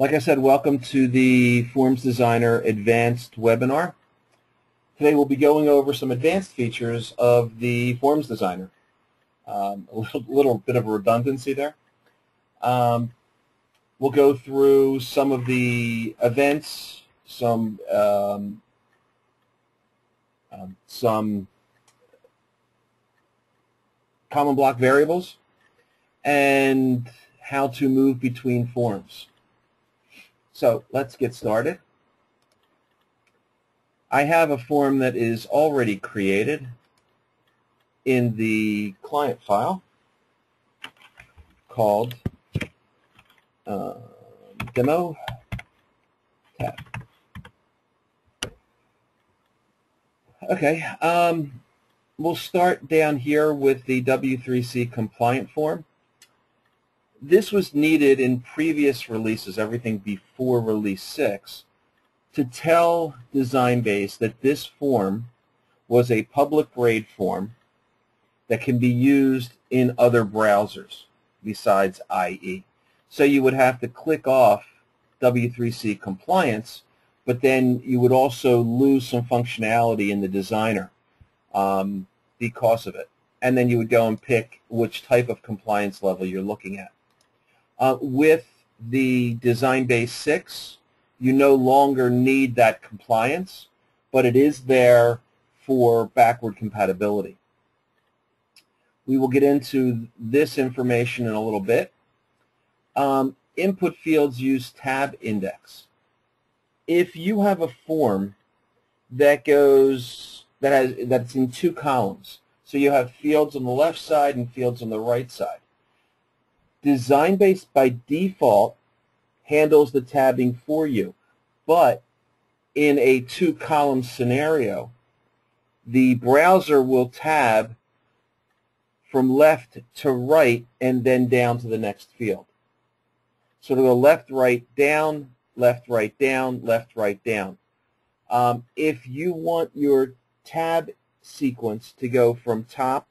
Like I said, welcome to the Forms Designer Advanced webinar. Today we'll be going over some advanced features of the Forms Designer. A little bit of a redundancy there. We'll go through some of the events, some common block variables, and how to move between forms. So let's get started. I have a form that is already created in the client file called Demo tab. Okay, we'll start down here with the W3C Compliant form. This was needed in previous releases, everything before release 6, to tell DesignBase that this form was a public grade form that can be used in other browsers besides IE. So you would have to click off W3C Compliance, but then you would also lose some functionality in the designer because of it. And then you would go and pick which type of compliance level you're looking at. With the DesignBase 6, you no longer need that compliance, but it is there for backward compatibility. We will get into this information in a little bit. Input fields use tab index. If you have a form that's in two columns, so you have fields on the left side and fields on the right side, DesignBase by default handles the tabbing for you, but in a two-column scenario, the browser will tab from left to right and then down to the next field. So it'll go left, right, down, left, right, down, left, right, down. If you want your tab sequence to go from top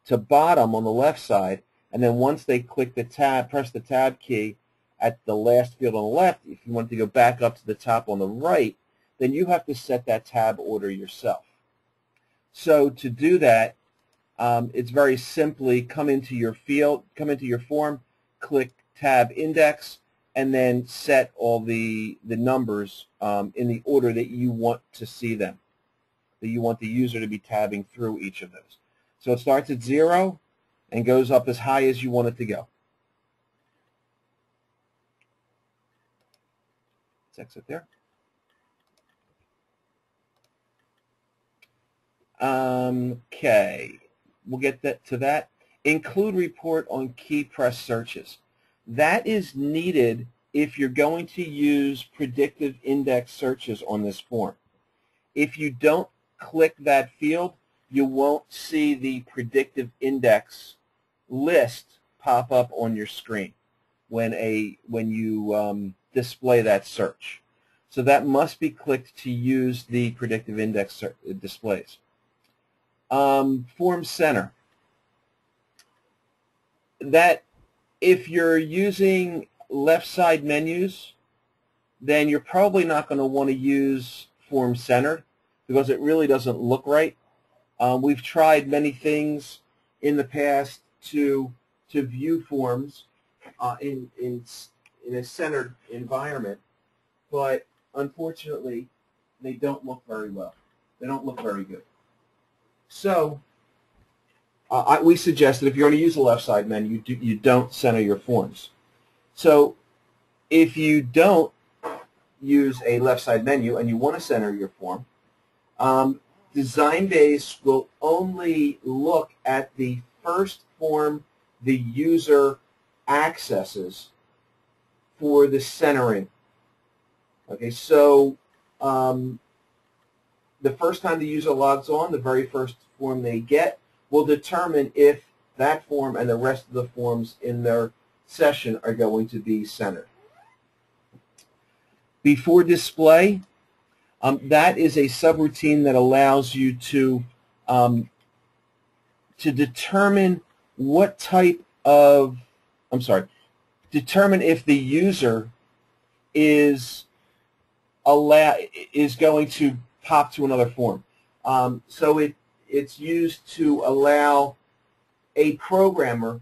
to bottom on the left side, and then once they click the tab, press the tab key at the last field on the left, if you want to go back up to the top on the right, then you have to set that tab order yourself. So to do that, it's very simply come into your form, click tab index, and then set all the numbers in the order that you want to see them, that you want the user to be tabbing through each of those. So it starts at 0 and goes up as high as you want it to go. Let's exit there. Okay, we'll get to that. Include report on Keypress Searches. That is needed if you're going to use predictive index searches on this form. If you don't click that field, you won't see the predictive index list pop up on your screen when you display that search. So that must be clicked to use the predictive index displays. Form center. That if you're using left side menus, then you're probably not going to want to use form centered because it really doesn't look right. We've tried many things in the past to view forms in a centered environment, but unfortunately they don't look very well. They don't look very good. So we suggest that if you're going to use a left side menu, you don't center your forms. So if you don't use a left side menu and you want to center your form, DesignBase will only look at the first form the user accesses for the centering. Okay, so the first time the user logs on, the very first form they get will determine if that form and the rest of the forms in their session are going to be centered. Before display, that is a subroutine that allows you to determine what type of, determine if the user is going to pop to another form. So it's used to allow a programmer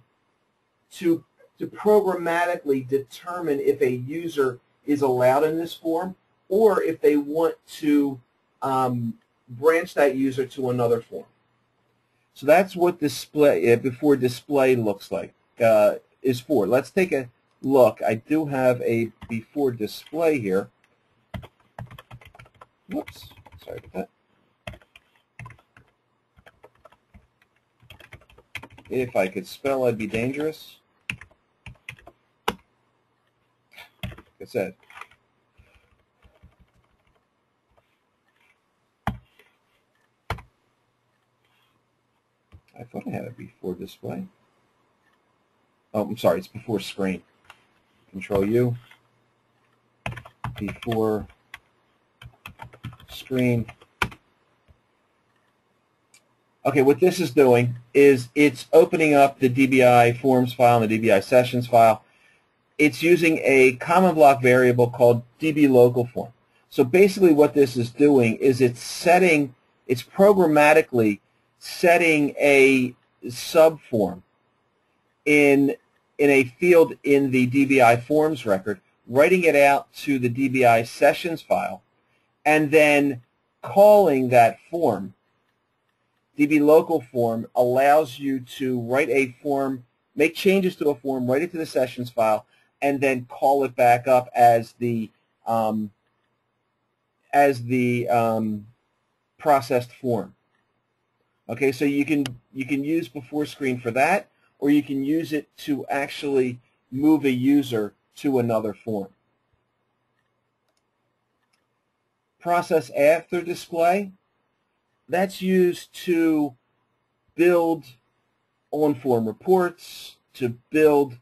to programmatically determine if a user is allowed in this form or if they want to branch that user to another form. So that's what display before display looks like is for. Let's take a look. I do have a before display here. Whoops, sorry about that. If I could spell, I'd be dangerous. Like I said. I thought I had a before display. Oh, I'm sorry, it's before screen. Control U. Before screen. Okay, what this is doing is it's opening up the DBI forms file and the DBI sessions file. It's using a common block variable called DB local form. So basically what this is doing is it's programmatically setting a subform in a field in the DBI forms record, writing it out to the DBI sessions file, and then calling that form. DB local form allows you to write a form, make changes to a form, write it to the sessions file, and then call it back up as the processed form. Okay, so you can use before screen for that, or you can use it to actually move a user to another form. Process after display. That's used to build on-form reports, to build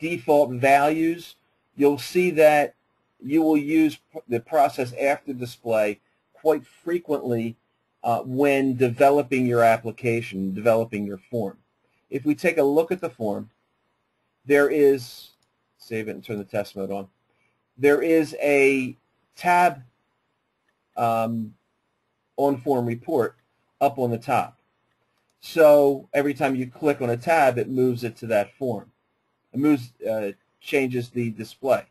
default values. You'll see that you will use the process after display quite frequently when developing your application, developing your form. If we take a look at the form, there is, save it and turn the test mode on, there is a tab on form report up on the top. So every time you click on a tab, it moves it to that form. It changes the display.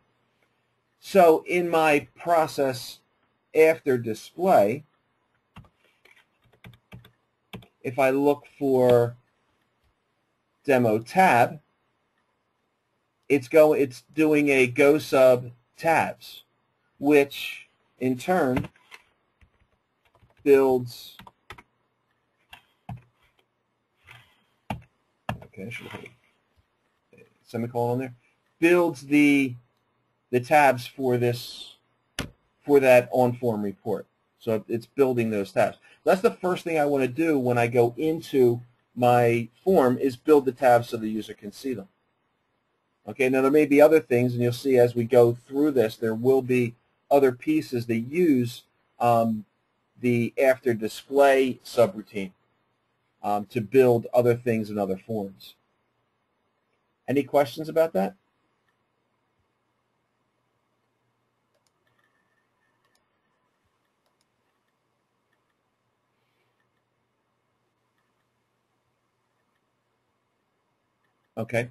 So in my process after display, if I look for demo tab, it's doing a GoSub tabs, which in turn builds, okay, I should have put a semicolon on there, builds the tabs for that on-form report. So it's building those tabs. That's the first thing I want to do when I go into my form is build the tabs so the user can see them. Okay, now there may be other things, and you'll see as we go through this, there will be other pieces that use the after display subroutine to build other things in other forms. Any questions about that? Okay.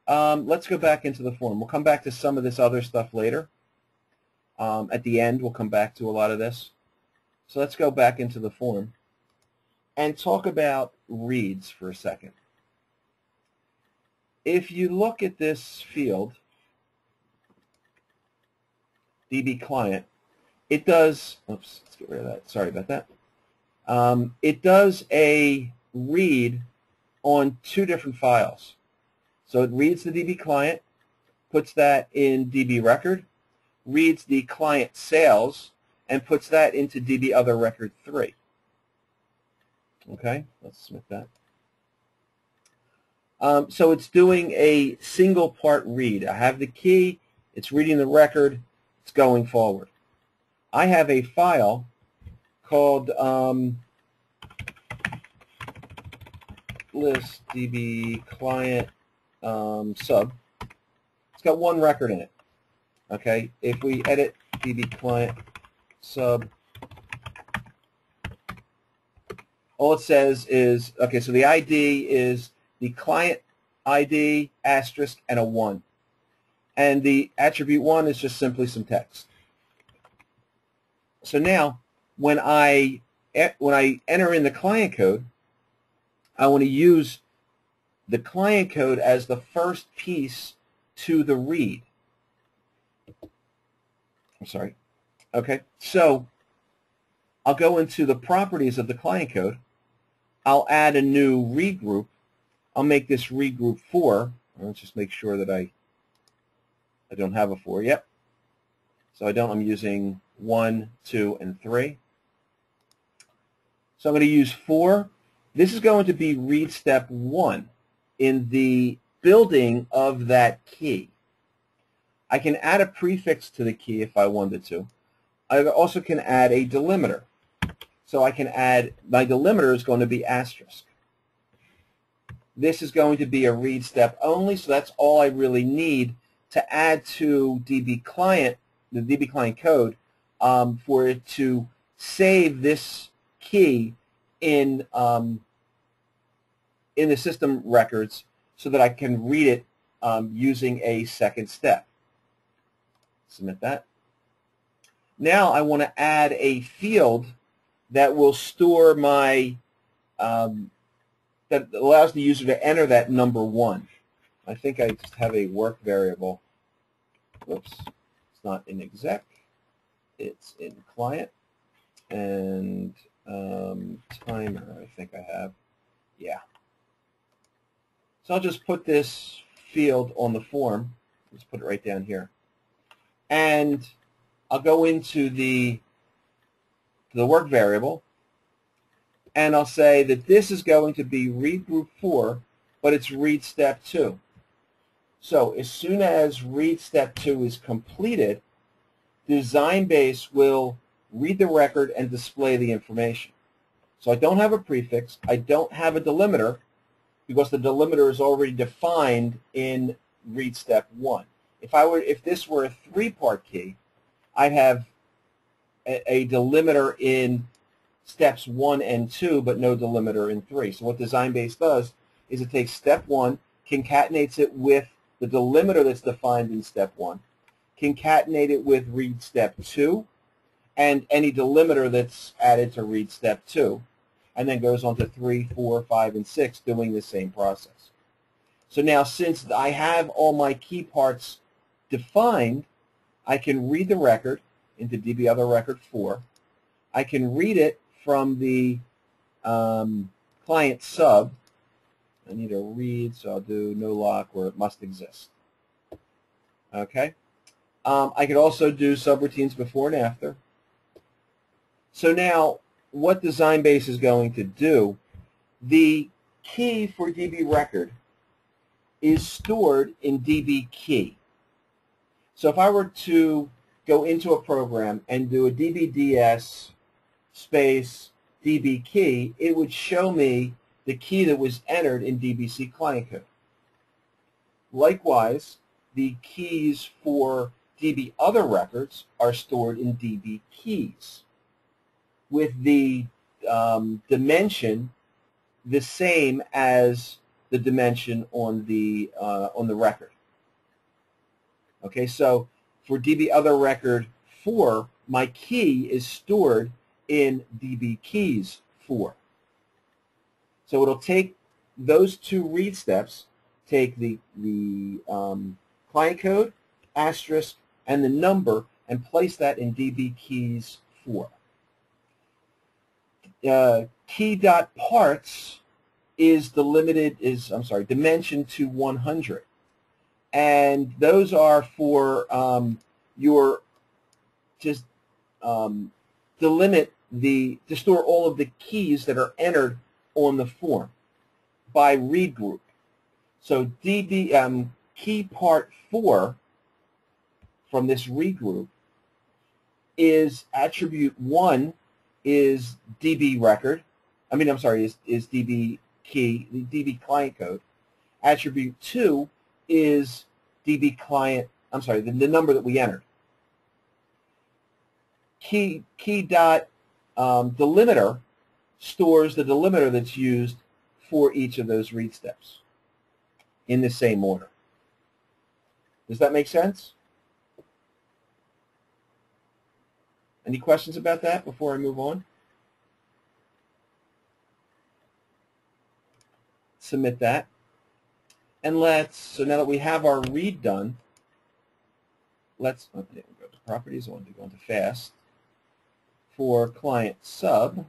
Let's go back into the form. We'll come back to some of this other stuff later. At the end, we'll come back to a lot of this. So let's go back into the form and talk about reads for a second. If you look at this field, DB client, it does, oops, let's get rid of that. Sorry about that. It does a read on two different files. So it reads the DB client, puts that in DB record, reads the client sales, and puts that into DB other record 3. Okay, let's submit that. So it's doing a single part read. I have the key, it's reading the record, it's going forward. I have a file called list DB client sub. It's got one record in it. Okay, if we edit DB client sub, all it says is, okay, so the ID is the client ID asterisk and a 1. And the attribute 1 is just simply some text. So now, when I enter in the client code, I want to use the client code as the first piece to the read. I'm sorry. Okay, so I'll go into the properties of the client code. I'll add a new read group. I'll make this read group 4. Let's just make sure that I don't have a 4 yet. So I don't. I'm using 1, 2, and 3. So I'm going to use 4. This is going to be read step 1 in the building of that key. I can add a prefix to the key if I wanted to. I also can add a delimiter. So I can add, my delimiter is going to be asterisk. This is going to be a read step only, so that's all I really need to add to DB client, the DB client code, for it to save this key in the system records so that I can read it using a second step. Submit that. Now I want to add a field that will store my, that allows the user to enter that number 1. I think I just have a work variable. Whoops, it's not in exec, it's in client, and timer I think I have. Yeah. So I'll just put this field on the form. Let's put it right down here. And I'll go into the work variable, and I'll say that this is going to be read group 4, but it's read step 2. So as soon as read step 2 is completed, DesignBase will read the record and display the information. So I don't have a prefix, I don't have a delimiter, because the delimiter is already defined in read step 1. If this were a 3-part key, I'd have a delimiter in steps 1 and 2, but no delimiter in 3. So what DesignBase does is it takes step 1, concatenates it with the delimiter that's defined in step 1, concatenate it with read step 2, and any delimiter that's added to read step 2, and then goes on to 3, 4, 5, and 6, doing the same process. So now, since I have all my key parts defined, I can read the record into DB other record 4. I can read it from the client sub. I need a read, so I'll do no lock where it must exist. Okay. I could also do subroutines before and after. So now, what DesignBase is going to do, the key for DB record is stored in DB key. So if I were to go into a program and do a DBDS space DB key, it would show me the key that was entered in DBC client code. Likewise, the keys for DB other records are stored in DB keys, with the dimension the same as the dimension on the record. Okay, so for DB other record 4, my key is stored in DB keys 4. So it'll take those 2 read steps, take the client code, asterisk, and the number, and place that in DB keys 4. Key.parts is dimension to 100, and those are for to store all of the keys that are entered on the form by read group. So DB key part 4 from this read group is attribute 1 is DB record. Is DB key, the DB client code. Attribute 2 is DB client I'm sorry, the number that we entered. Key dot delimiter stores the delimiter that's used for each of those read steps in the same order. Does that make sense? Any questions about that before I move on? Submit that. And so now that we have our read done, let's go to properties. I want to go into fast. For client sub,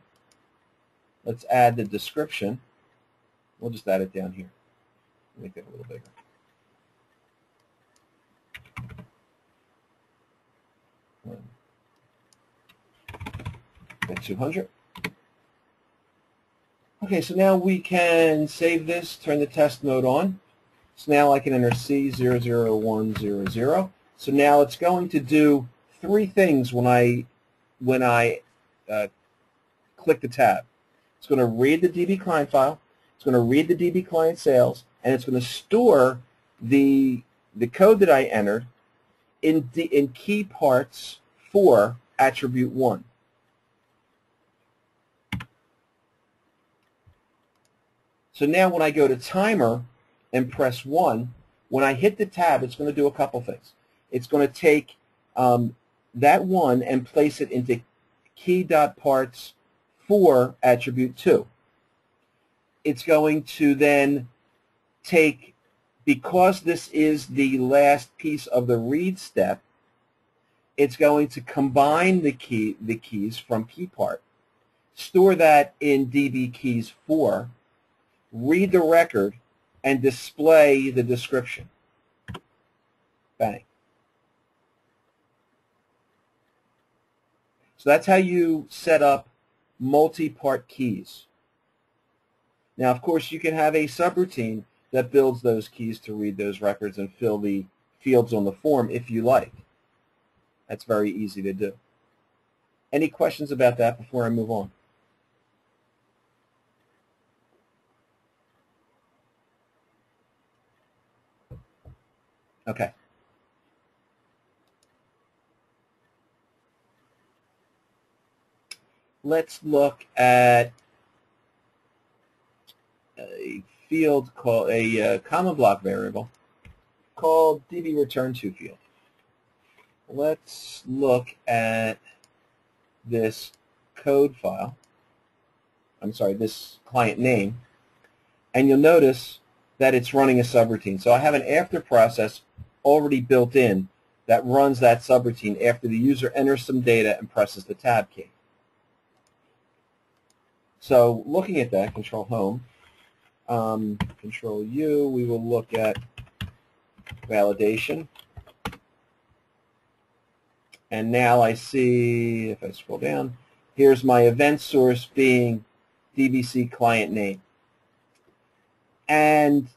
let's add the description. We'll just add it down here. Make it a little bigger. At 200. Okay, so now we can save this, turn the test mode on. So now I can enter C00100. So now it's going to do three things when I click the tab. It's going to read the DB client file, it's going to read the DB client sales, and it's going to store the code that I entered in key parts for attribute 1. So now when I go to timer and press 1, when I hit the tab, it's going to do a couple things. It's going to take that 1 and place it into key.parts for attribute 2. It's going to then take, because this is the last piece of the read step, it's going to combine the keys from key part, store that in DB keys 4, read the record, and display the description. Bang. So that's how you set up multi-part keys. Now, of course, you can have a subroutine that builds those keys to read those records and fill the fields on the form if you like. That's very easy to do. Any questions about that before I move on? Okay. Let's look at a field called a common block variable called DVReturnToView. Let's look at this code file. I'm sorry, this client name, and you'll notice that it's running a subroutine. So I have an after process already built in that runs that subroutine after the user enters some data and presses the tab key. So looking at that, Control Home, Control U, we will look at validation. And now I see, if I scroll down, here's my event source being DVC client name. And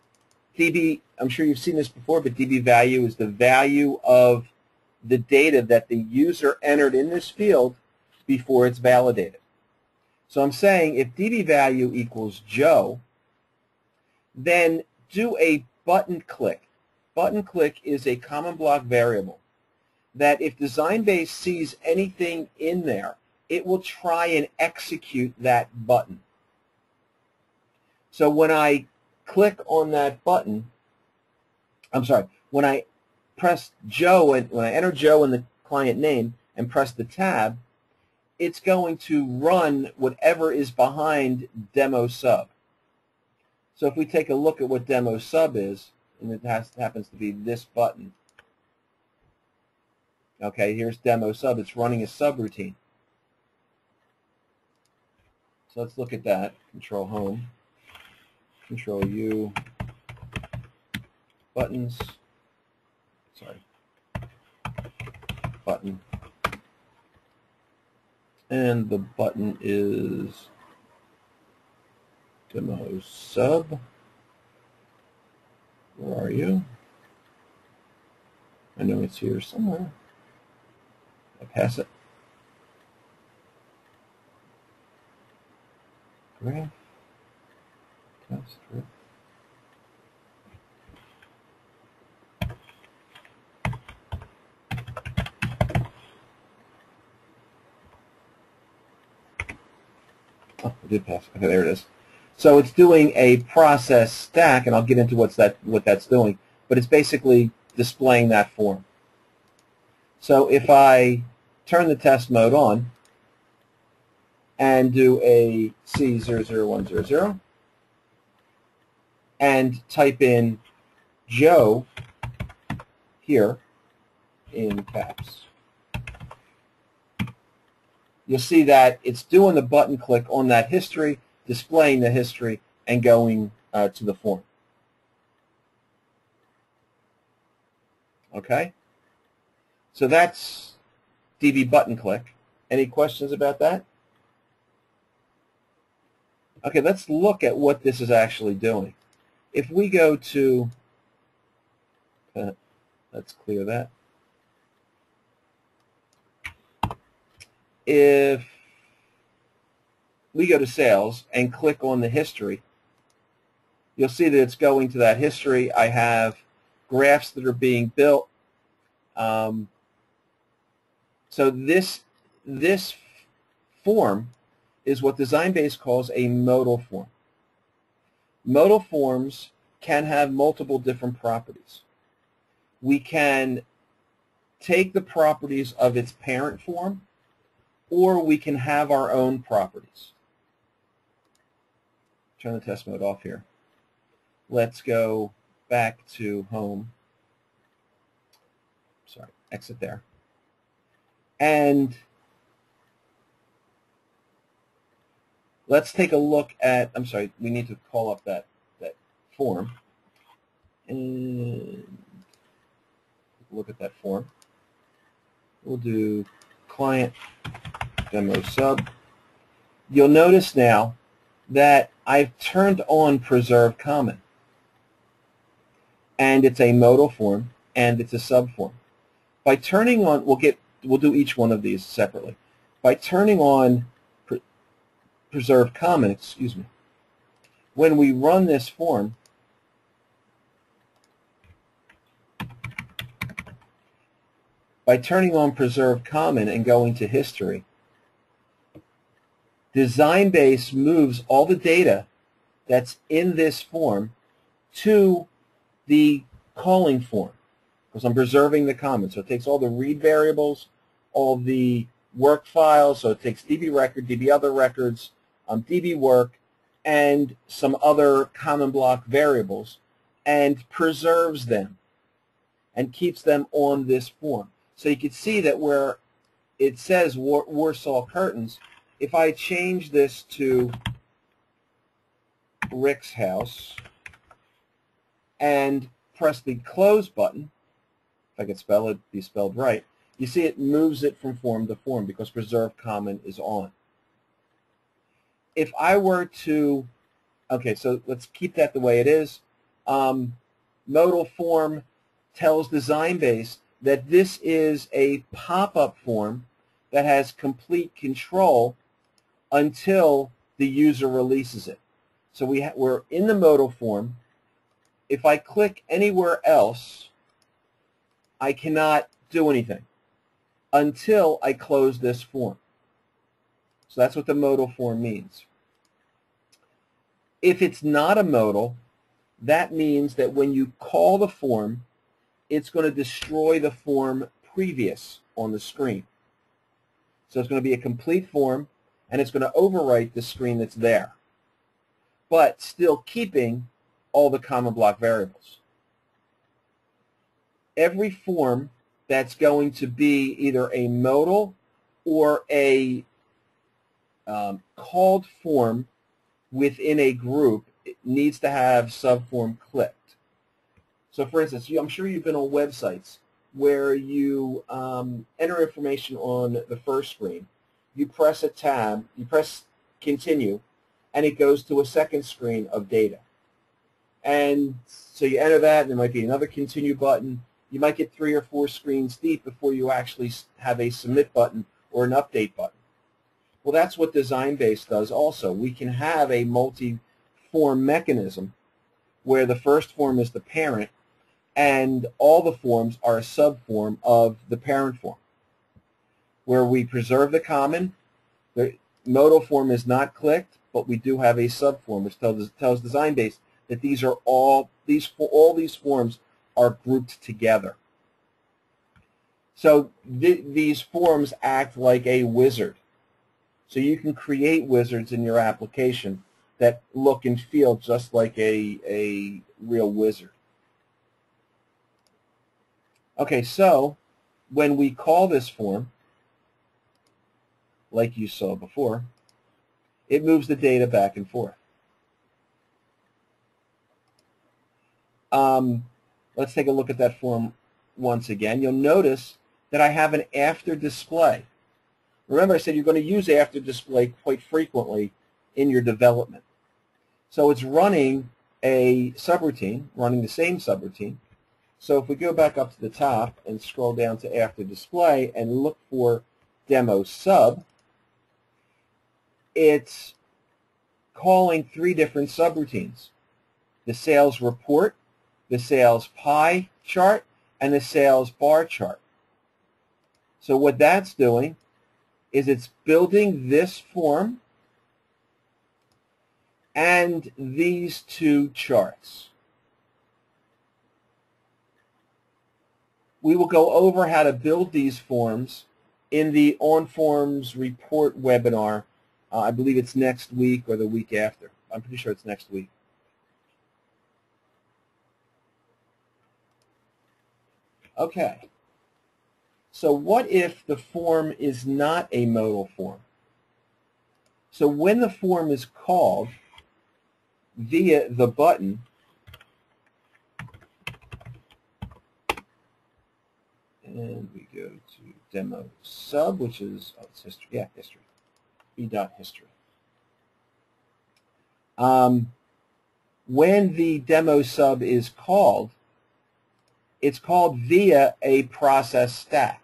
DB, I'm sure you've seen this before, but DVValue is the value of the data that the user entered in this field before it's validated. So I'm saying if DVValue equals Joe, then do a button click. Button click is a common block variable that if DesignBase sees anything in there, it will try and execute that button. So when I click on that button, when I press Joe, and when I enter Joe in the client name and press the tab, it's going to run whatever is behind DemoSub. So if we take a look at what DemoSub is, and it happens to be this button. Okay, here's DemoSub. It's running a subroutine. So let's look at that. Control Home, Control U, buttons, button. And the button is DemoSub. Where are you? I know it's here somewhere. I pass it. Graph. Test. Oh, I did pass. Okay, there it is. So it's doing a process stack, and I'll get into what that's doing, but it's basically displaying that form. So if I turn the test mode on and do a C00100 and type in Joe here in caps, you'll see that it's doing the button click on that history, displaying the history, and going to the form. Okay? So that's DV button click. Any questions about that? Okay, let's look at what this is actually doing. If we go to, let's clear that. If we go to sales and click on the history, you'll see that it's going to that history. I have graphs that are being built. So this form is what DesignBase calls a modal form. Modal forms can have multiple different properties. We can take the properties of its parent form, or we can have our own properties. Turn the test mode off here. Let's go back to home. Sorry, exit there. And let's take a look at, I'm sorry, we need to call up that form. And look at that form. We'll do client DemoSub. You'll notice now that I've turned on preserve comment. And it's a modal form and it's a subform. By turning on, we'll do each one of these separately. By turning on preserve comment, excuse me, when we run this form, by turning on preserve comment and going to history, DesignBase moves all the data that's in this form to the calling form, because I'm preserving the comment. So it takes all the read variables, all the work files, so it takes DB record, DB other records, DB work, and some other common block variables, and preserves them and keeps them on this form. So you can see that where it says Warsaw Curtains, if I change this to Rick's house and press the close button, if I could spell it, be spelled right, you see it moves it from form to form because preserve comment is on. If I were to, okay, so let's keep that the way it is. Modal form tells DesignBase that this is a pop-up form that has complete control until the user releases it. So we're in the modal form. If I click anywhere else, I cannot do anything until I close this form. So that's what the modal form means. If it's not a modal, that means that when you call the form, it's going to destroy the form previous on the screen. So it's going to be a complete form, and it's going to overwrite the screen that's there, but still keeping all the common block variables. Every form that's going to be either a modal or a called form within a group, it needs to have subform clicked. So for instance, I'm sure you've been on websites where you enter information on the first screen, you press a tab, you press continue, and it goes to a second screen of data. And so you enter that, and there might be another continue button. You might get 3 or 4 screens deep before you actually have a submit button or an update button. Well, that's what DesignBase does also. We can have a multi-form mechanism where the first form is the parent, and all the forms are a subform of the parent form, where we preserve the common. Modal Form is not clicked, but we do have a subform, which tells DesignBase that all these forms are grouped together. So these forms act like a wizard. So you can create wizards in your application that look and feel just like a real wizard. Okay, so when we call this form, like you saw before, it moves the data back and forth. Let's take a look at that form once again. You'll notice that I have an after display. Remember, I said you're going to use after display quite frequently in your development. So it's running a subroutine, running the same subroutine. So if we go back up to the top and scroll down to after display and look for DemoSub, it's calling 3 different subroutines: the sales report, the sales pie chart, and the sales bar chart. So what that's doing is it's building this form and these 2 charts. We will go over how to build these forms in the On Forms report webinar. I believe it's next week or the week after. I'm pretty sure it's next week. Okay. So what if the form is not a modal form? So when the form is called via the button, and we go to DemoSub, which is, oh, it's history. Yeah, history. B.history. When the DemoSub is called, it's called via a process stack.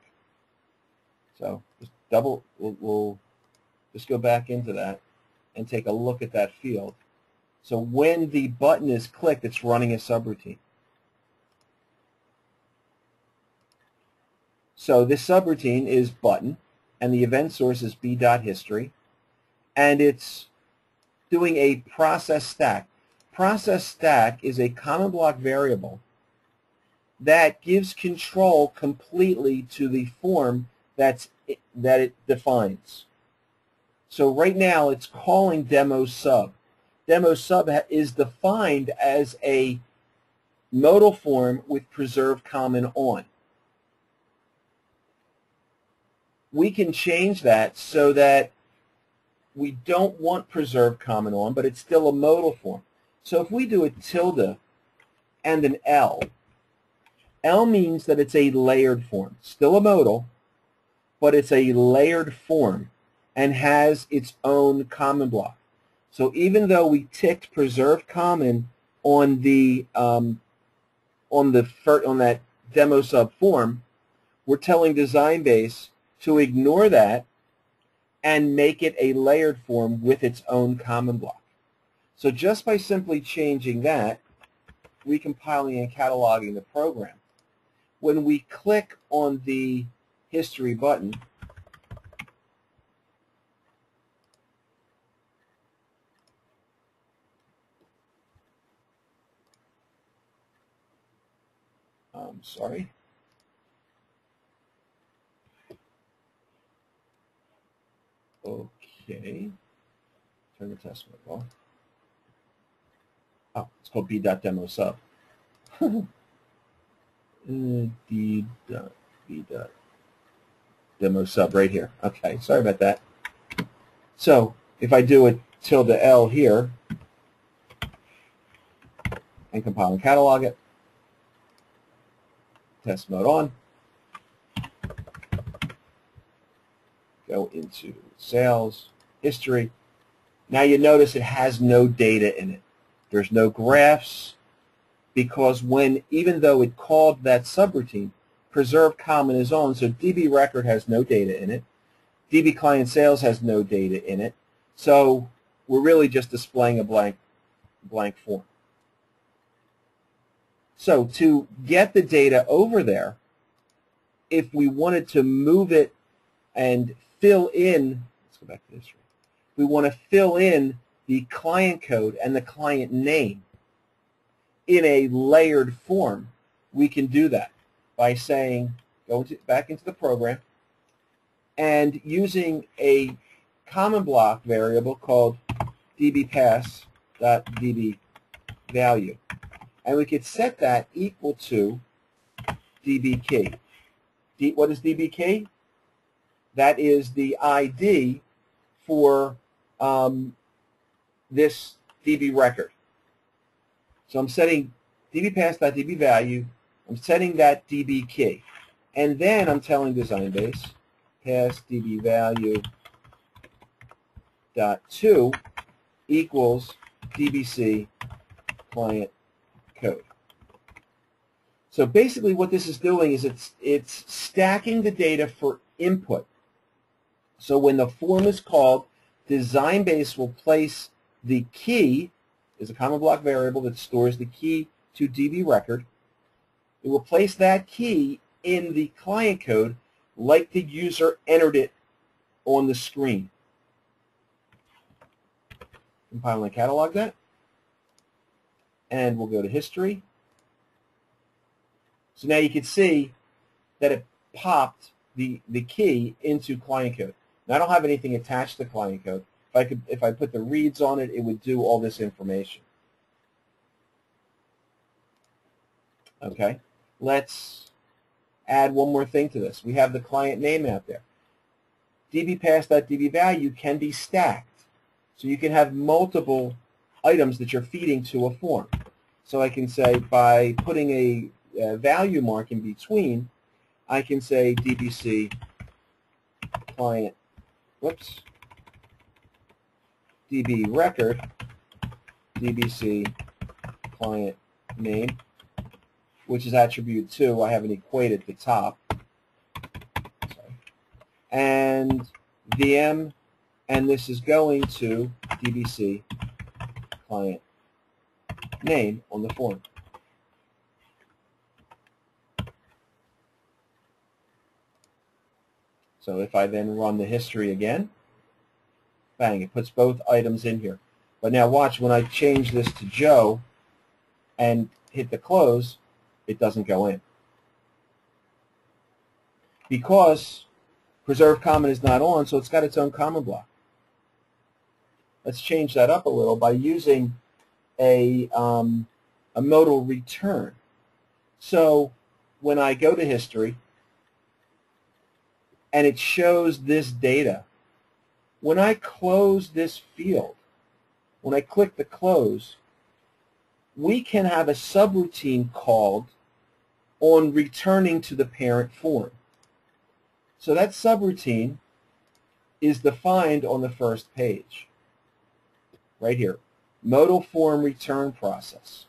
So just we'll just go back into that and take a look at that field. So when the button is clicked, it's running a subroutine. So this subroutine is button, and the event source is B.history, and it's doing a process stack. Process stack is a common block variable that gives control completely to the form that it defines. So right now it's calling DemoSub. DemoSub is defined as a modal form with preserve common on. We can change that so that we don't want preserve common on, but it's still a modal form. So if we do a tilde and an L, L means that it's a layered form. Still a modal, but it's a layered form and has its own common block. So even though we ticked preserve common on that DemoSub form, we're telling DesignBase to ignore that and make it a layered form with its own common block. So just by simply changing that, recompiling and cataloging the program, when we click on the history button, sorry. Okay. Turn the test mode off. Oh, it's called B.DemoSub. D.DemoSub right here. Okay, sorry about that. So if I do a tilde L here and compile and catalog it, test mode on, go into sales, history. Now you notice it has no data in it. There's no graphs, because even though it called that subroutine, preserve common is on, so DB record has no data in it. DB client sales has no data in it. So we're really just displaying a blank form. So to get the data over there, if we wanted to move it and fill in, let's go back to history. we want to fill in the client code and the client name in a layered form, we can do that by saying, back into the program, and using a common block variable called dbpass.dvValue. And we could set that equal to dbKey. What is dbKey? That is the ID for this DB record. So I'm setting dbpass.dvValue, I'm setting that DB key. And then I'm telling DesignBase pass DVValue.to equals DBC client code. So basically what this is doing is it's stacking the data for input. So when the form is called, DesignBase will place the key, is a common block variable that stores the key to DB record. It will place that key in the client code like the user entered it on the screen. Compile and catalog that. And we'll go to history. So now you can see that it popped the key into client code. Now I don't have anything attached to client code. If I put the reads on it, it would do all this information. Okay, let's add one more thing to this. We have the client name out there. dbpass.dvValue can be stacked. So you can have multiple items that you're feeding to a form. So I can say by putting a value mark in between, I can say DBC client, DB record, DBC client name, which is attribute 2. I have an equate at the top. Sorry. And VM, and this is going to DBC client name on the form. So if I then run the history again, bang, it puts both items in here. But now watch, when I change this to Joe and hit the close, it doesn't go in. Because preserve common is not on, so it's got its own common block. Let's change that up a little by using a modal return. So when I go to history and it shows this data, when I close this field, when I click the close, we can have a subroutine called on returning to the parent form. So that subroutine is defined on the first page, right here, Modal Form return process.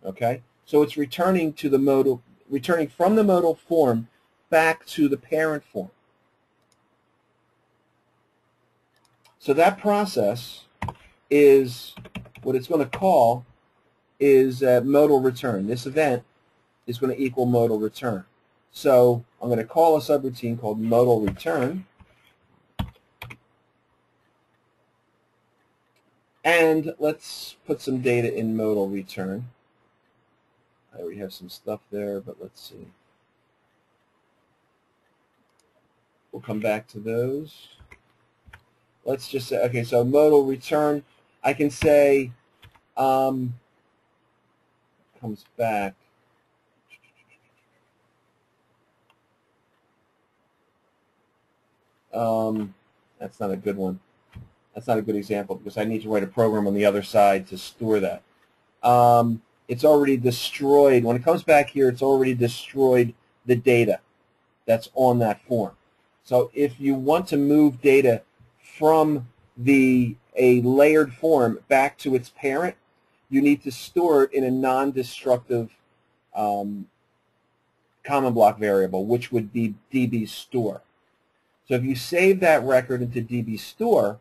Okay, so it's returning to the modal, returning from the modal form back to the parent form. So that process is what it's going to call is modal return. This event is going to equal modal return. So I'm going to call a subroutine called modal return, and let's put some data in modal return. I already have some stuff there, but let's see. We'll come back to those. Let's just say, okay, so modal return, I can say, comes back. That's not a good one. That's not a good example because I need to write a program on the other side to store that. It's already destroyed. When it comes back here, it's already destroyed the data that's on that form. So if you want to move data from a layered form back to its parent, you need to store it in a non-destructive common block variable, which would be DB store. So if you save that record into DB store,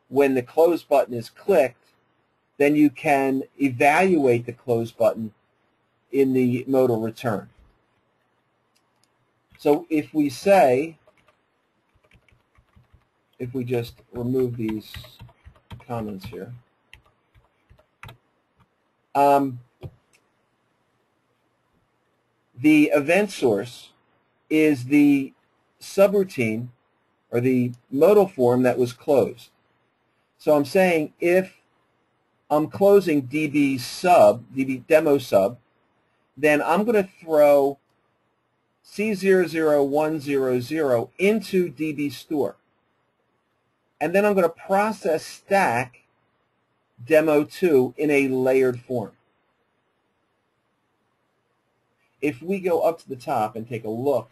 when the close button is clicked, then you can evaluate the close button in the modal return. So if we say if we just remove these comments here, the event source is the subroutine or the modal form that was closed. So I'm saying if I'm closing DVDemoSub, then I'm going to throw C00100 into DBStore. And then I'm going to process stack demo2 in a layered form. If we go up to the top and take a look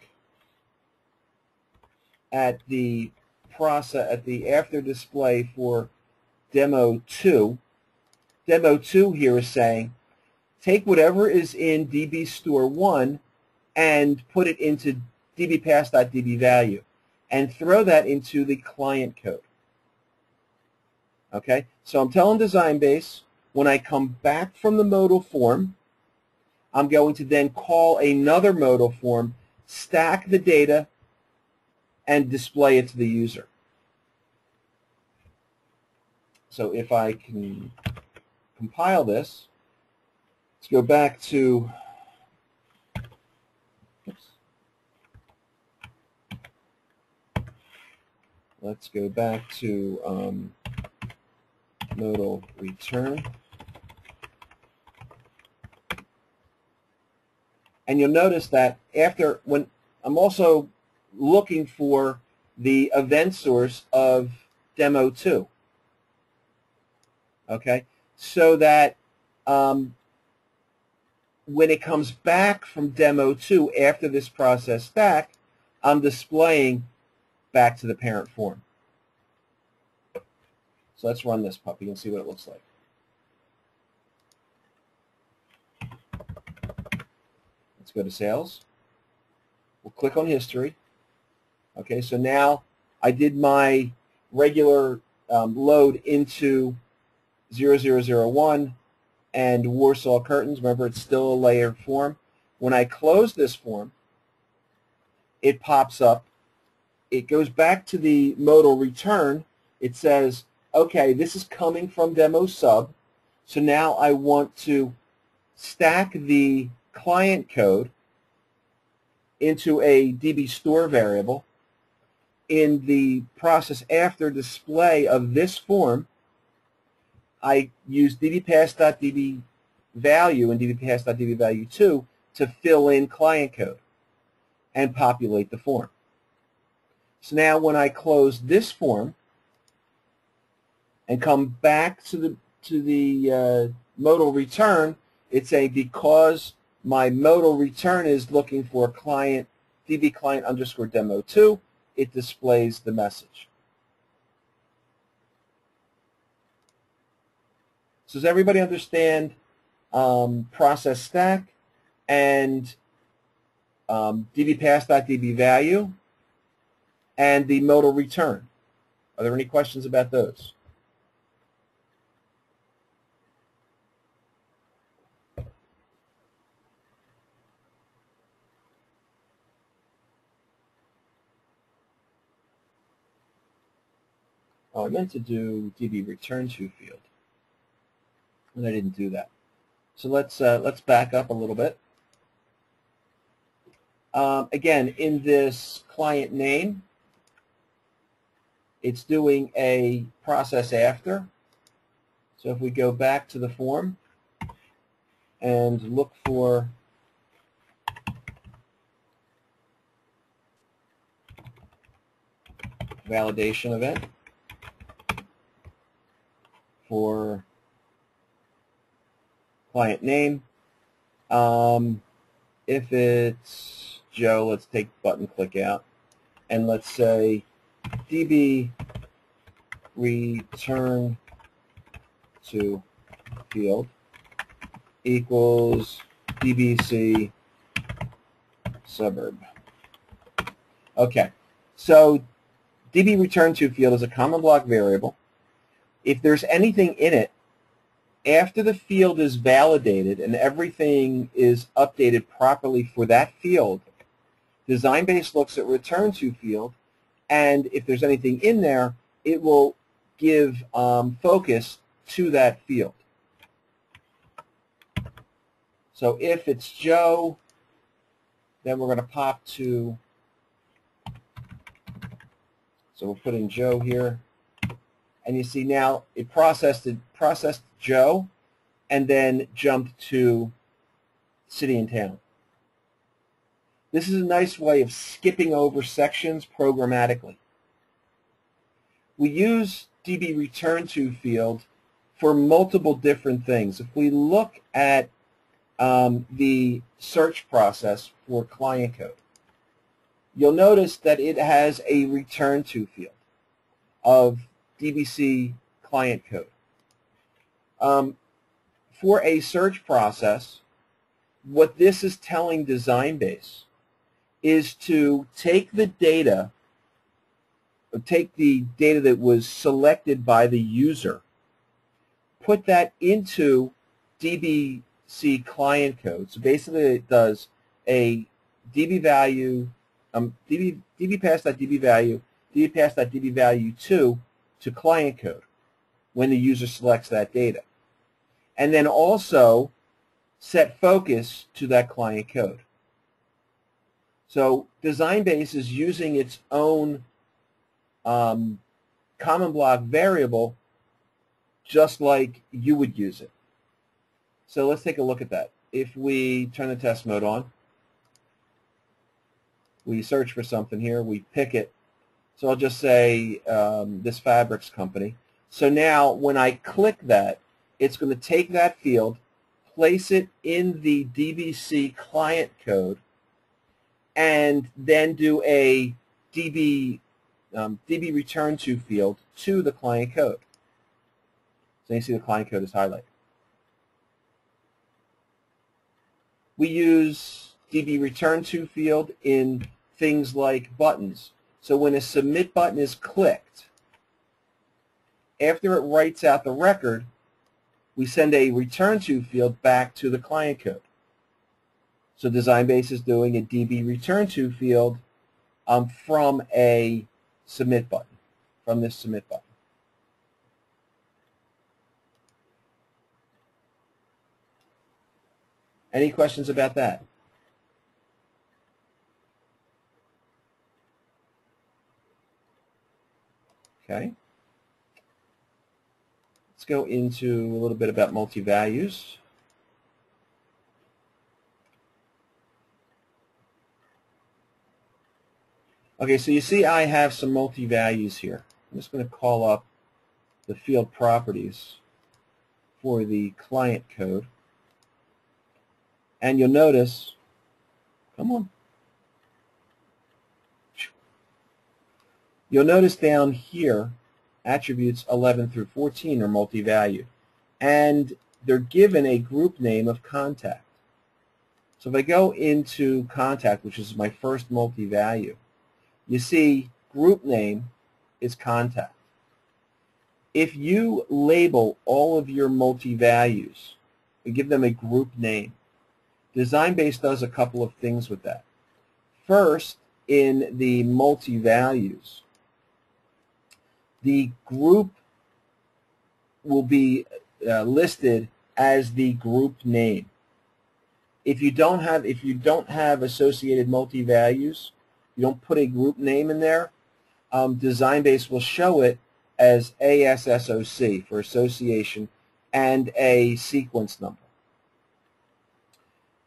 at the process, at the after display for demo2, demo2 here is saying take whatever is in DBStore1 and put it into dbpass.dbvalue and throw that into the client code. Okay, so I'm telling DesignBase when I come back from the modal form, I'm going to then call another modal form, stack the data, and display it to the user. So if I can compile this, let's go back to, Modal Return. And you'll notice that when I'm also looking for the event source of demo2, okay, so that when it comes back from demo2 after this process stack, I'm displaying back to the parent form. So let's run this puppy and see what it looks like. Let's go to Sales. We'll click on History. Okay, so now I did my regular load into 0001 and Warsaw Curtains. Remember, it's still a layered form. When I close this form, it pops up. It goes back to the modal return. It says, okay, this is coming from DemoSub, so now I want to stack the client code into a DBStore variable. In the process after display of this form, I use dbpass.dbvalue and dbpass.dbvalue2 to fill in client code and populate the form. So now when I close this form and come back to the modal return, it's saying because my modal return is looking for client dbclient_demo2, it displays the message. So does everybody understand process stack and dbpass.dbvalue and the modal return? Are there any questions about those? Oh, I meant to do DVReturnToView field, and I didn't do that. So let's back up a little bit. Again, in this client name, it's doing a process after. So if we go back to the form and look for validation event for client name, if it's Joe, let's take button click out, and let's say DVReturnToField equals DBC suburb. Okay, so DVReturnToField is a common block variable. If there's anything in it, after the field is validated and everything is updated properly for that field, DesignBase looks at return to field and if there's anything in there, it will give focus to that field. So if it's Joe, then we're going to pop to, so we'll put in Joe here, and you see now it processed Joe and then jumped to city and town. This is a nice way of skipping over sections programmatically. We use DVReturnTo field for multiple different things. If we look at the search process for client code, you'll notice that it has a return to field of DVC client code. For a search process, what this is telling DesignBase is to take the data, that was selected by the user, put that into DVC client code. So basically it does a DVValue, DVPass.DVValue, DVPass.DVValue2 to client code when the user selects that data. And then also set focus to that client code. So DesignBase is using its own common block variable just like you would use it. So let's take a look at that. If we turn the test mode on, we search for something here, we pick it. So I'll just say this fabrics company. So now when I click that, it's going to take that field, place it in the DVC client code, and then do a DVReturnTo field to the client code. So you see the client code is highlighted. We use DVReturnTo field in things like buttons. So when a submit button is clicked, after it writes out the record, we send a return to field back to the client code. So DesignBase is doing a DVReturnTo field from a submit button, from this submit button. Any questions about that? Okay. Let's go into a little bit about multi-values. Okay, so you see I have some multi-values here. I'm just going to call up the field properties for the client code. And you'll notice, come on. You'll notice down here, attributes 11 through 14 are multi-value. And they're given a group name of contact. So if I go into contact, which is my first multi-value, you see group name is contact. If you label all of your multi-values and give them a group name, DesignBase does a couple of things with that. First, in the multi-values, the group will be listed as the group name. If you don't have associated multi-values, you don't put a group name in there, DesignBase will show it as ASSOC for association and a sequence number.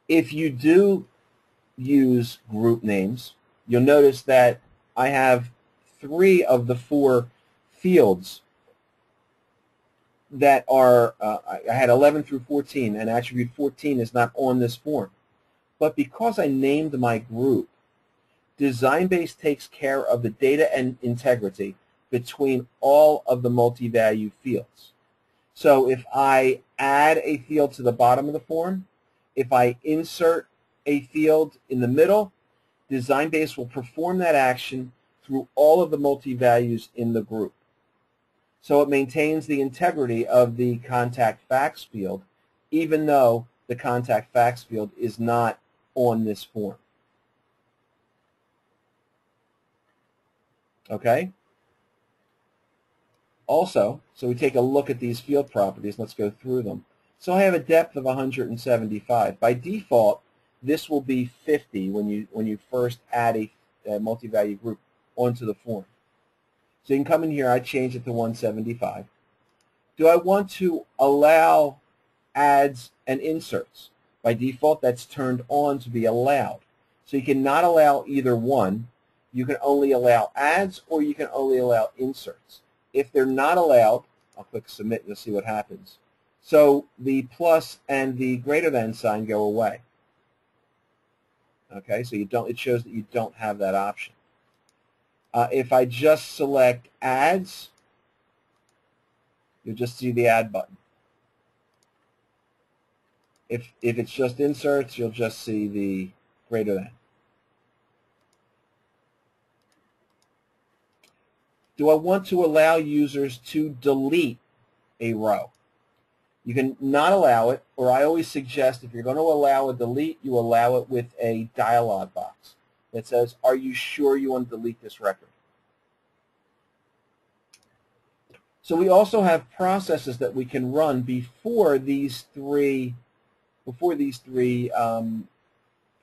If you do use group names, you'll notice that I have 3 of the 4 fields that are, I had 11 through 14, and attribute 14 is not on this form. But because I named my group, DesignBase takes care of the data and integrity between all of the multi-value fields. So if I add a field to the bottom of the form, if I insert a field in the middle, DesignBase will perform that action through all of the multi-values in the group. So it maintains the integrity of the contact facts field, even though the contact facts field is not on this form. Okay? Also, so we take a look at these field properties. Let's go through them. So I have a depth of 175. By default, this will be 50 when you first add a multi-value group onto the form. So you can come in here. I change it to 175. Do I want to allow adds and inserts? By default, that's turned on to be allowed. So you cannot allow either one. You can only allow adds or you can only allow inserts. If they're not allowed, I'll click submit and you'll see what happens. So the plus and the greater than sign go away. Okay, so it shows that you don't have that option. If I just select adds, you'll just see the add button. If it's just inserts, you'll just see the greater than. Do I want to allow users to delete a row? You can not allow it, or I always suggest if you're going to allow a delete, you allow it with a dialog box that says, are you sure you want to delete this record? So we also have processes that we can run before these three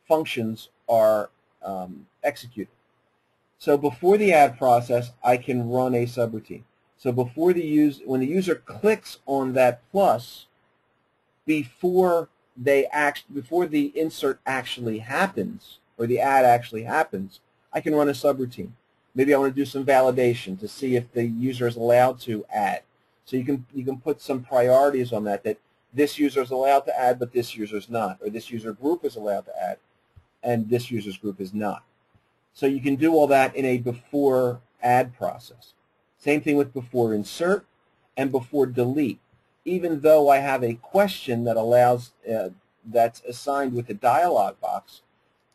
functions are executed. So before the add process, I can run a subroutine. So when the user clicks on that plus, before the insert actually happens or the add actually happens, I can run a subroutine. Maybe I want to do some validation to see if the user is allowed to add. So you can put some priorities on that this user is allowed to add, but this user is not, or this user group is allowed to add, and this user's group is not. So you can do all that in a before add process. Same thing with before insert and before delete. Even though I have a question that allows that's assigned with the dialog box,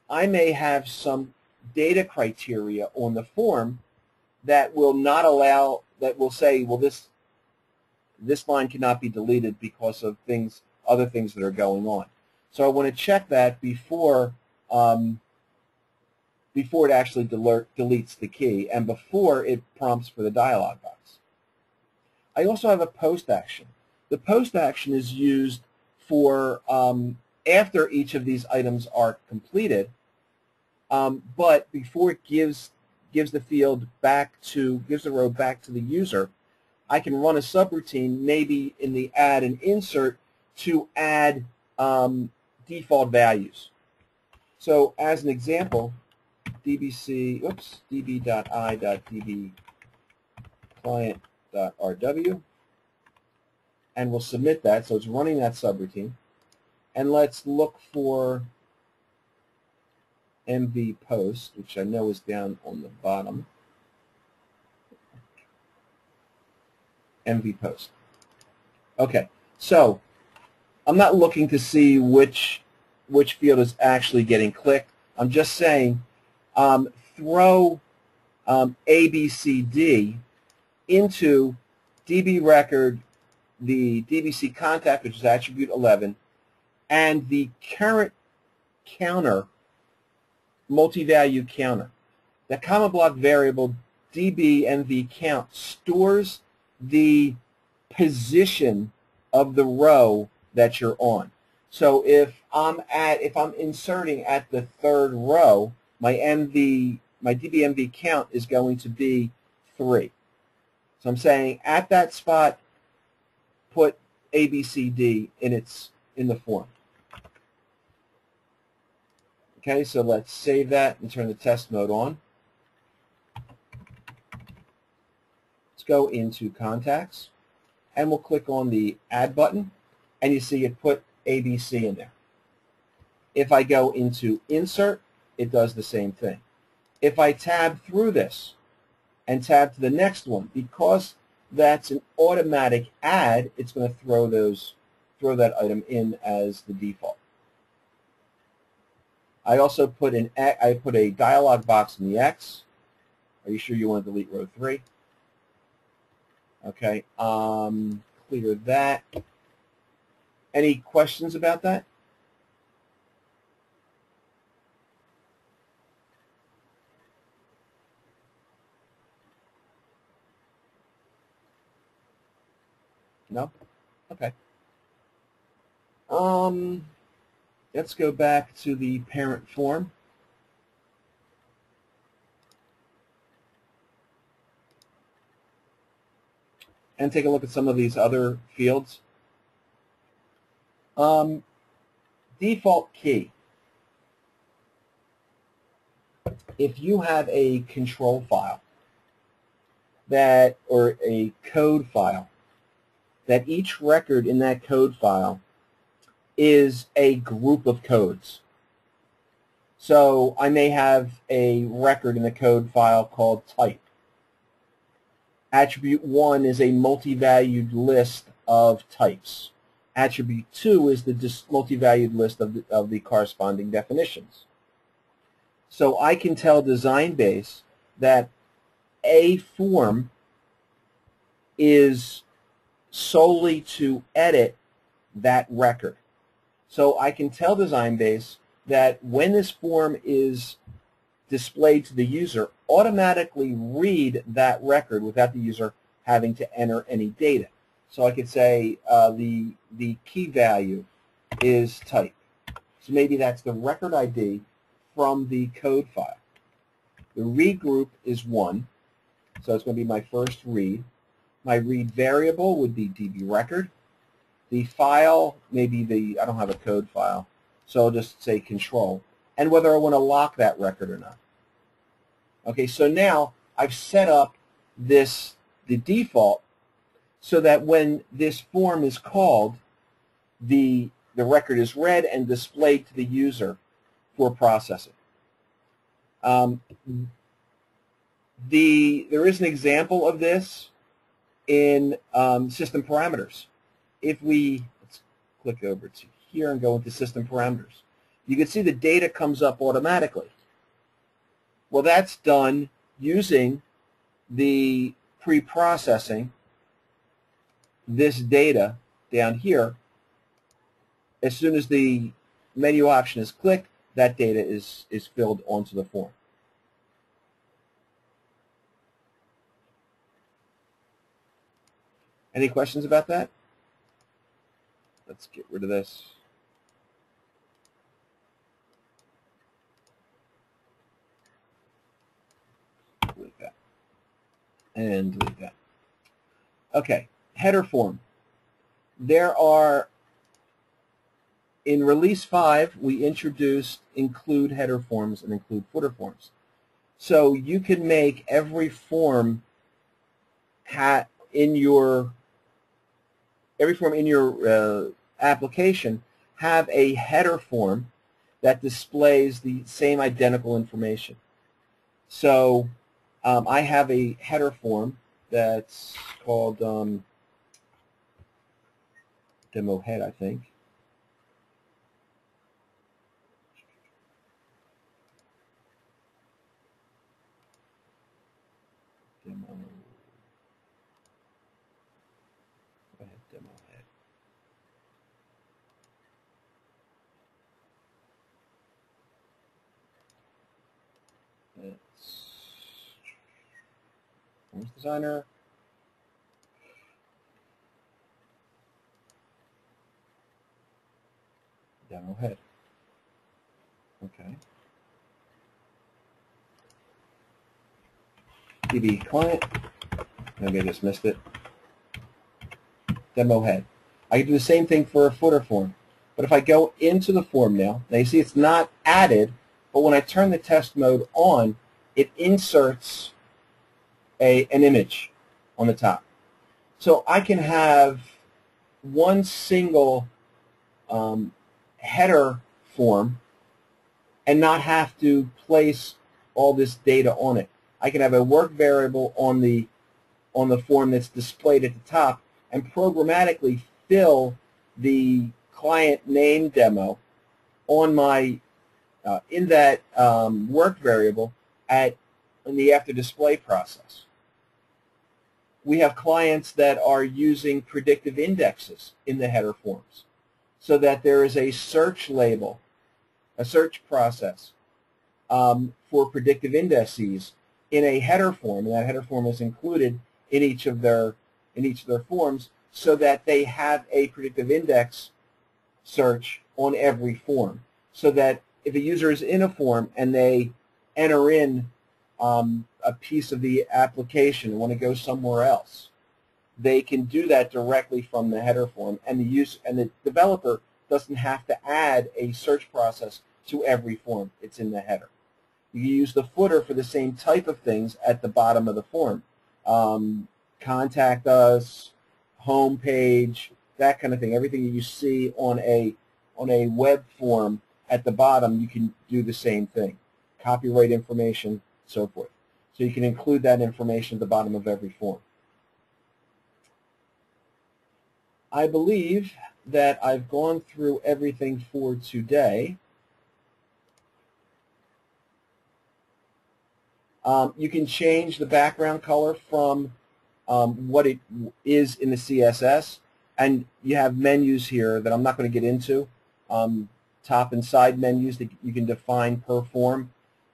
I may have some data criteria on the form that will not allow, that will say, well, this line cannot be deleted because of other things that are going on. So I want to check that before it actually deletes the key and before it prompts for the dialog box. I also have a post action. The post action is used for after each of these items are completed, but before it gives the row back to the user, I can run a subroutine maybe in the add and insert to add default values. So as an example, db.i.dvClient.rw, and we'll submit that. So it's running that subroutine. And let's look for MV post, which I know is down on the bottom. MV post. Okay, so I'm not looking to see which field is actually getting clicked. I'm just saying throw ABCD into DB record, the DBC contact, which is attribute 11, and the current counter, multi-value counter. The common block variable dbMVCount stores the position of the row that you're on. So if I'm inserting at the third row, my dbMVCount is going to be 3. So I'm saying at that spot, put ABCD in the form. Okay, so let's save that and turn the test mode on. Let's go into contacts, and we'll click on the add button, and you see it put ABC in there. If I go into insert, it does the same thing. If I tab through this and tab to the next one, because that's an automatic add, it's going to throw that item in as the default. I also put a dialog box in the X. Are you sure you want to delete row 3? Okay, clear that. Any questions about that? No? Okay. Let's go back to the parent form. And take a look at some of these other fields. Default key. If you have a control file that, or a code file, that each record in that code file is a group of codes. So I may have a record in the code file called type. Attribute 1 is a multi-valued list of types. Attribute 2 is the multi-valued list of the corresponding definitions. So I can tell DesignBase that a form is solely to edit that record. So I can tell DesignBase that when this form is displayed to the user, automatically read that record without the user having to enter any data. So I could say the key value is type. So maybe that's the record ID from the code file. The read group is 1, so it's going to be my first read. My read variable would be DVRecord. The file, maybe I don't have a code file, so I'll just say control, and whether I want to lock that record or not. Okay, so now I've set up the default so that when this form is called, the record is read and displayed to the user for processing. There is an example of this in system parameters. If let's click over to here and go into system parameters, you can see the data comes up automatically. Well, that's done using the pre-processing this data down here. As soon as the menu option is clicked, that data is filled onto the form. Any questions about that? Let's get rid of this. Delete that. And delete that. Okay, header form. There are, in release 5, we introduced include header forms and include footer forms. So you can make every form in your application have a header form that displays the same identical information. So I have a header form that's called demo head, I think. Demo. Go ahead, demo head. Forms designer. Demo head. Okay. DB client. Maybe I just missed it. Demo head. I can do the same thing for a footer form. But if I go into the form now you see it's not added, but when I turn the test mode on, it inserts an image on the top. So I can have one single header form and not have to place all this data on it. I can have a work variable on the form that's displayed at the top and programmatically fill the client name demo on my in that work variable in the after display process. We have clients that are using predictive indexes in the header forms so that there is a search label, a search process for predictive indices in a header form, and that header form is included in each of their forms so that they have a predictive index search on every form, so that if a user is in a form and they enter in a piece of the application and want to go somewhere else, they can do that directly from the header form, and the developer doesn't have to add a search process to every form. It's in the header. You use the footer for the same type of things at the bottom of the form. Contact us, home page, that kind of thing. Everything that you see on a web form at the bottom, you can do the same thing. Copyright information, so forth. So you can include that information at the bottom of every form. I believe that I've gone through everything for today. You can change the background color from what it is in the CSS, and you have menus here that I'm not going to get into, top and side menus that you can define per form,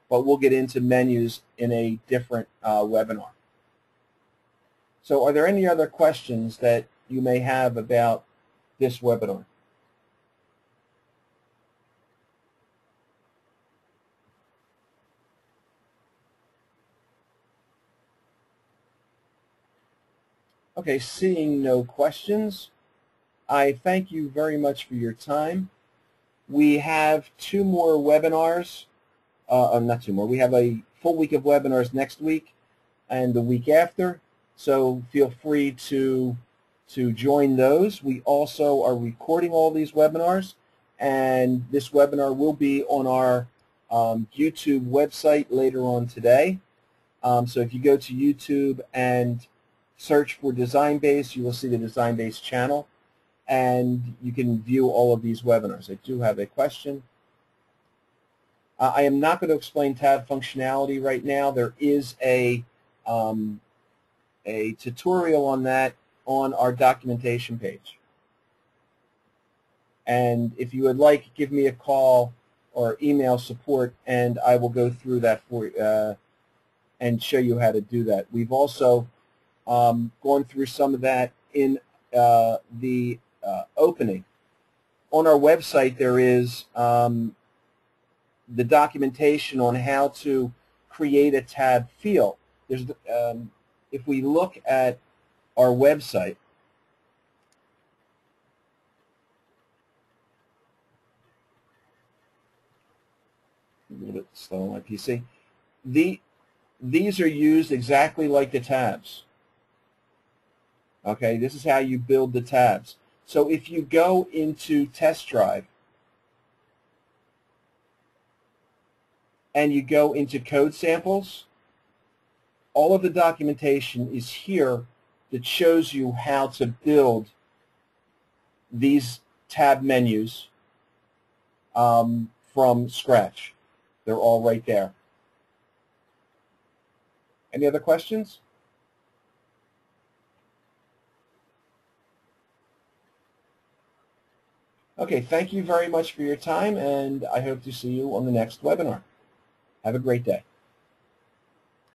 but we'll get into menus in a different webinar. So are there any other questions that you may have about this webinar? Okay, seeing no questions, I thank you very much for your time. We have 2 more webinars, not 2 more, we have a full week of webinars next week and the week after, so feel free to join those. We also are recording all these webinars, and this webinar will be on our YouTube website later on today. So if you go to YouTube and search for DesignBase, you will see the DesignBase channel, and you can view all of these webinars. I do have a question. I am not going to explain tab functionality right now. There is a tutorial on that on our documentation page. And if you would like, give me a call or email support, and I will go through that for you and show you how to do that. We've also gone through some of that in the opening. On our website, there is the documentation on how to create a tab field. There's if we look at our website, a little bit slow on my PC. These are used exactly like the tabs. Okay, this is how you build the tabs. So if you go into Test Drive and you go into Code Samples, all of the documentation is here that shows you how to build these tab menus from scratch. They're all right there. Any other questions? Okay, thank you very much for your time, and I hope to see you on the next webinar. Have a great day.